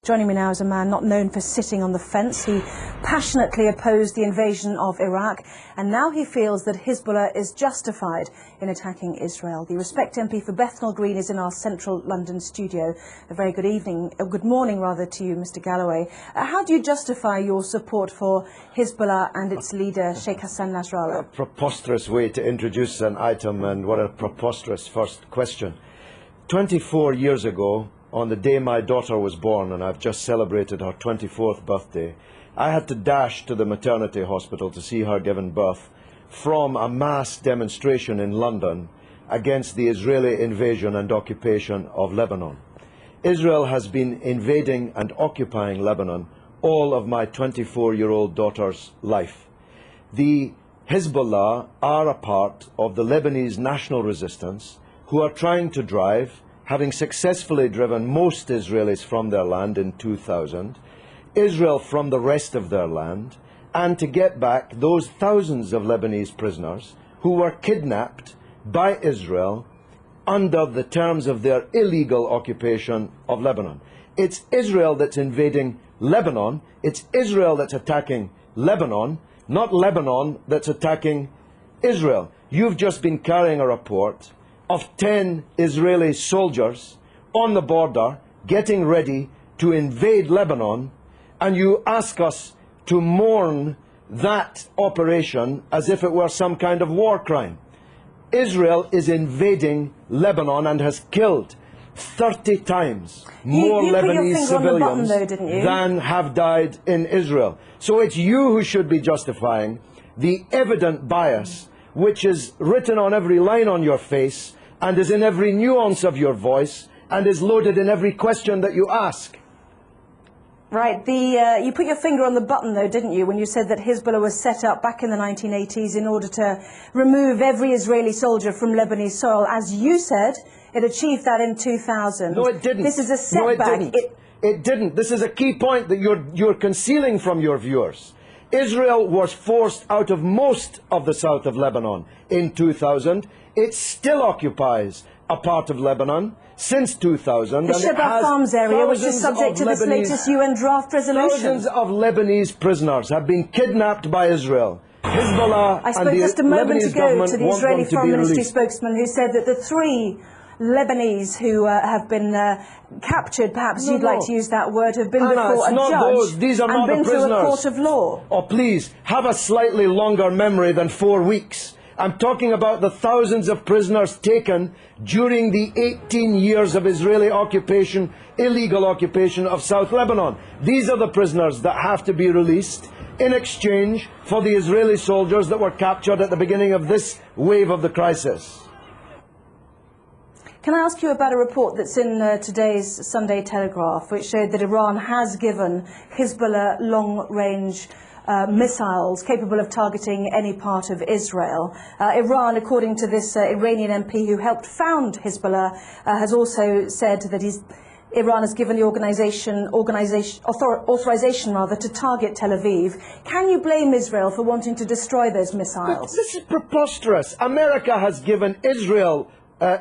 Joining me now is a man not known for sitting on the fence. He passionately opposed the invasion of Iraq, and now he feels that Hezbollah is justified in attacking Israel. The Respect MP for Bethnal Green is in our central London studio. A very good evening, good morning rather, to you, Mr. Galloway. How do you justify your support for Hezbollah and its leader, Sheikh Hassan Nasrallah? A preposterous way to introduce an item, and what a preposterous first question. 24 years ago, on the day my daughter was born, and I've just celebrated her 24th birthday, I had to dash to the maternity hospital to see her given birth from a mass demonstration in London against the Israeli invasion and occupation of Lebanon. Israel has been invading and occupying Lebanon all of my 24-year-old daughter's life. The Hezbollah are a part of the Lebanese national resistance who are trying to drive, having successfully driven most Israelis from their land in 2000, Israel from the rest of their land, and to get back those thousands of Lebanese prisoners who were kidnapped by Israel under the terms of their illegal occupation of Lebanon. It's Israel that's invading Lebanon. It's Israel that's attacking Lebanon, not Lebanon that's attacking Israel. You've just been carrying a report of 10 Israeli soldiers on the border getting ready to invade Lebanon, and you ask us to mourn that operation as if it were some kind of war crime. Israel is invading Lebanon and has killed 30 times more Lebanese civilians than have died in Israel. So it's you who should be justifying the evident bias which is written on every line on your face and is in every nuance of your voice and is loaded in every question that you ask. Right. You put your finger on the button, though, didn't you, when you said that Hezbollah was set up back in the 1980s in order to remove every Israeli soldier from Lebanese soil. As you said, it achieved that in 2000. No, it didn't. This is a setback. No, it didn't. It didn't. This is a key point that you're concealing from your viewers. Israel was forced out of most of the south of Lebanon in 2000. It still occupies a part of Lebanon since 2000. The Shebaa Farms area, which is subject to this latest UN draft resolution. Thousands of Lebanese prisoners have been kidnapped by Israel. Hezbollah I spoke and the just a moment Lebanese ago to the Israeli Foreign Ministry released. spokesman who said that the 3 Lebanese who have been captured, perhaps you'd like to use that word, have been before a judge These are and not been the through prisoners. a court of law. Oh, please, have a slightly longer memory than 4 weeks. I'm talking about the thousands of prisoners taken during the 18 years of Israeli occupation, illegal occupation of South Lebanon. These are the prisoners that have to be released in exchange for the Israeli soldiers that were captured at the beginning of this wave of the crisis. Can I ask you about a report that's in today's Sunday Telegraph, which showed that Iran has given Hezbollah long-range missiles capable of targeting any part of Israel. Iran, according to this Iranian MP who helped found Hezbollah, has also said that Iran has given the authorization to target Tel Aviv. Can you blame Israel for wanting to destroy those missiles? This is preposterous. America has given Israel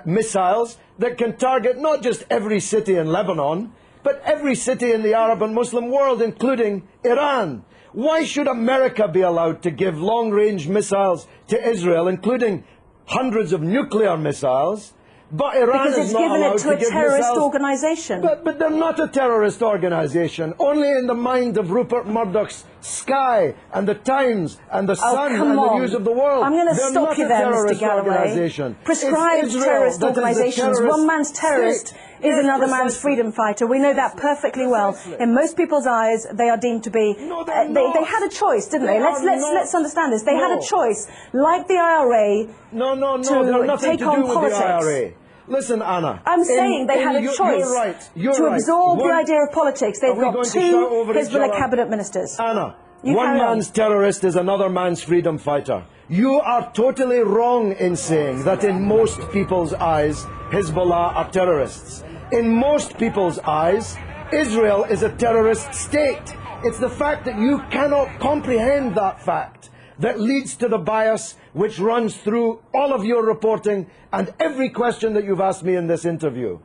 missiles that can target not just every city in Lebanon, but every city in the Arab and Muslim world, including Iran. Why should America be allowed to give long-range missiles to Israel, including hundreds of nuclear missiles, but Iran is not allowed to give missiles? Because it's given it to a terrorist organization. But they're not a terrorist organization. Only in the mind of Rupert Murdoch's Sky and the Times and the Sun and the News of the World. I'm going to stop you there, Mr. Galloway. Prescribed terrorist organizations. One man's terrorist is another man's freedom fighter. We know that perfectly well. In most people's eyes, they are deemed to be. They had a choice, didn't they? Let's understand this. They had a choice, like the IRA, to take on politics. Listen, Anna. I'm saying they had a choice to absorb the idea of politics. They've got 2 Hezbollah cabinet ministers. Anna, one man's terrorist is another man's freedom fighter. You are totally wrong in saying that in most people's eyes, Hezbollah are terrorists. In most people's eyes, Israel is a terrorist state. It's the fact that you cannot comprehend that fact that leads to the bias which runs through all of your reporting and every question that you've asked me in this interview.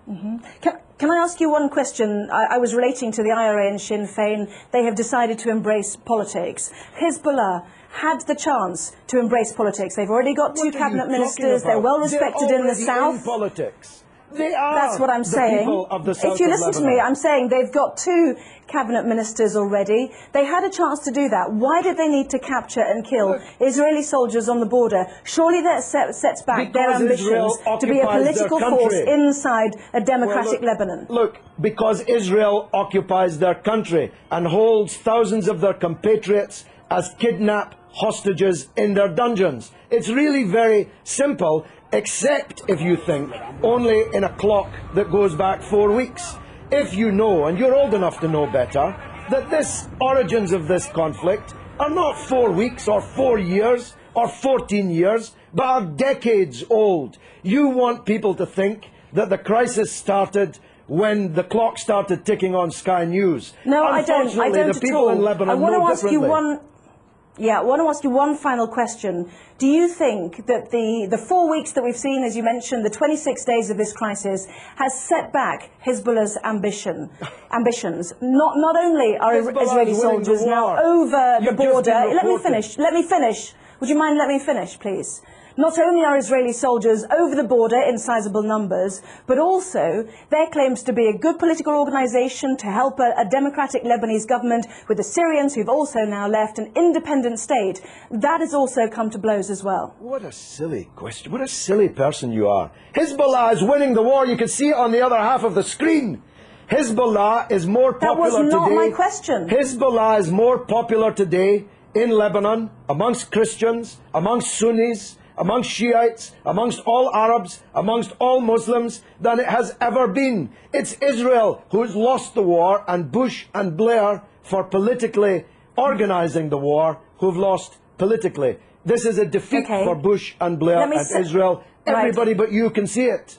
Can I ask you one question? I was relating to the IRA and Sinn Féin. They have decided to embrace politics. Hezbollah had the chance to embrace politics. They've already got two cabinet ministers. They're well respected in the south. In politics. They are. That's what I'm saying. People of the south if you of listen to Lebanon. me, I'm saying they've got two cabinet ministers already. They had a chance to do that. Why did they need to capture and kill Israeli soldiers on the border? Surely that sets back their ambitions to be a political force inside a democratic Lebanon. Look, because Israel occupies their country and holds thousands of their compatriots as kidnapped hostages in their dungeons. It's really very simple, except if you think only in a clock that goes back 4 weeks. If you know, and you're old enough to know better, that this origins of this conflict are not 4 weeks or 4 years or 14 years, but are decades old. You want people to think that the crisis started when the clock started ticking on Sky News. No, I don't. I don't the people in Lebanon I want know to ask you differently. I want to ask you one final question. Do you think that the 4 weeks that we've seen, as you mentioned, the 26 days of this crisis, has set back Hezbollah's ambitions? Not only are Israeli soldiers now over the border. Let me finish. Let me finish. Would you mind letting me finish, please? Not only are Israeli soldiers over the border in sizable numbers, but also their claims to be a good political organisation to help a democratic Lebanese government with the Syrians who've also now left an independent state. That has also come to blows as well. What a silly question. What a silly person you are. Hezbollah is winning the war. You can see it on the other half of the screen. Hezbollah is more popular today. That was not my question. Hezbollah is more popular today in Lebanon, amongst Christians, amongst Sunnis, amongst Shiites, amongst all Arabs, amongst all Muslims, than it has ever been. It's Israel who's lost the war, and Bush and Blair, for politically organising the war, who've lost politically. This is a defeat for Bush and Blair and Israel. Everybody but you can see it.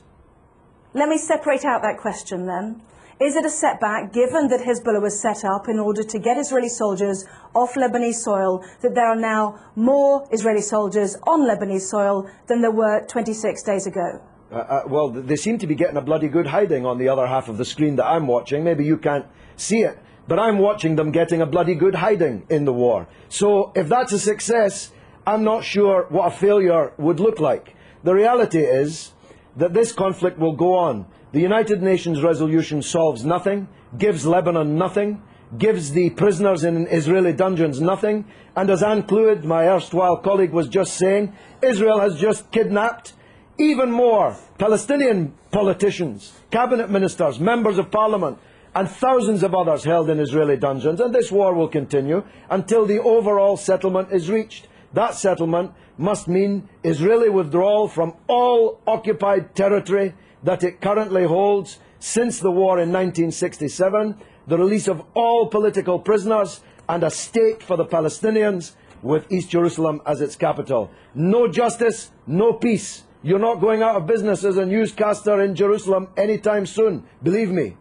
Let me separate out that question then. Is it a setback, given that Hezbollah was set up in order to get Israeli soldiers off Lebanese soil, that there are now more Israeli soldiers on Lebanese soil than there were 26 days ago? Well, they seem to be getting a bloody good hiding on the other half of the screen that I'm watching. Maybe you can't see it, but I'm watching them getting a bloody good hiding in the war. So if that's a success, I'm not sure what a failure would look like. The reality is that this conflict will go on. The United Nations resolution solves nothing, gives Lebanon nothing, gives the prisoners in Israeli dungeons nothing, and as Anne Clewid, my erstwhile colleague, was just saying, Israel has just kidnapped even more Palestinian politicians, cabinet ministers, members of parliament, and thousands of others held in Israeli dungeons, and this war will continue until the overall settlement is reached. That settlement must mean Israeli withdrawal from all occupied territory that it currently holds since the war in 1967, the release of all political prisoners, and a state for the Palestinians with East Jerusalem as its capital. No justice, no peace. You're not going out of business as a newscaster in Jerusalem anytime soon, believe me.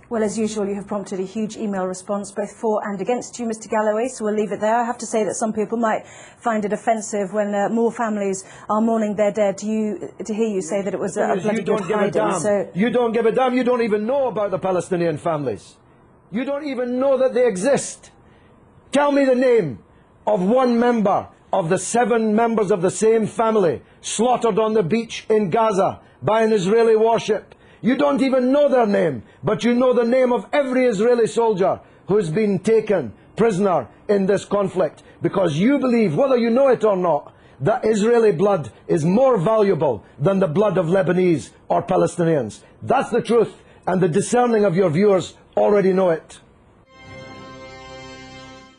Well, as usual, you have prompted a huge email response, both for and against you, Mr. Galloway, so we'll leave it there. I have to say that some people might find it offensive when more families are mourning their dead to hear you say that it was a bloody good hiding. So you don't give a damn. You don't even know about the Palestinian families. You don't even know that they exist. Tell me the name of one member of the 7 members of the same family slaughtered on the beach in Gaza by an Israeli warship. You don't even know their name, but you know the name of every Israeli soldier who's been taken prisoner in this conflict, because you believe, whether you know it or not, that Israeli blood is more valuable than the blood of Lebanese or Palestinians. That's the truth, and the discerning of your viewers already know it.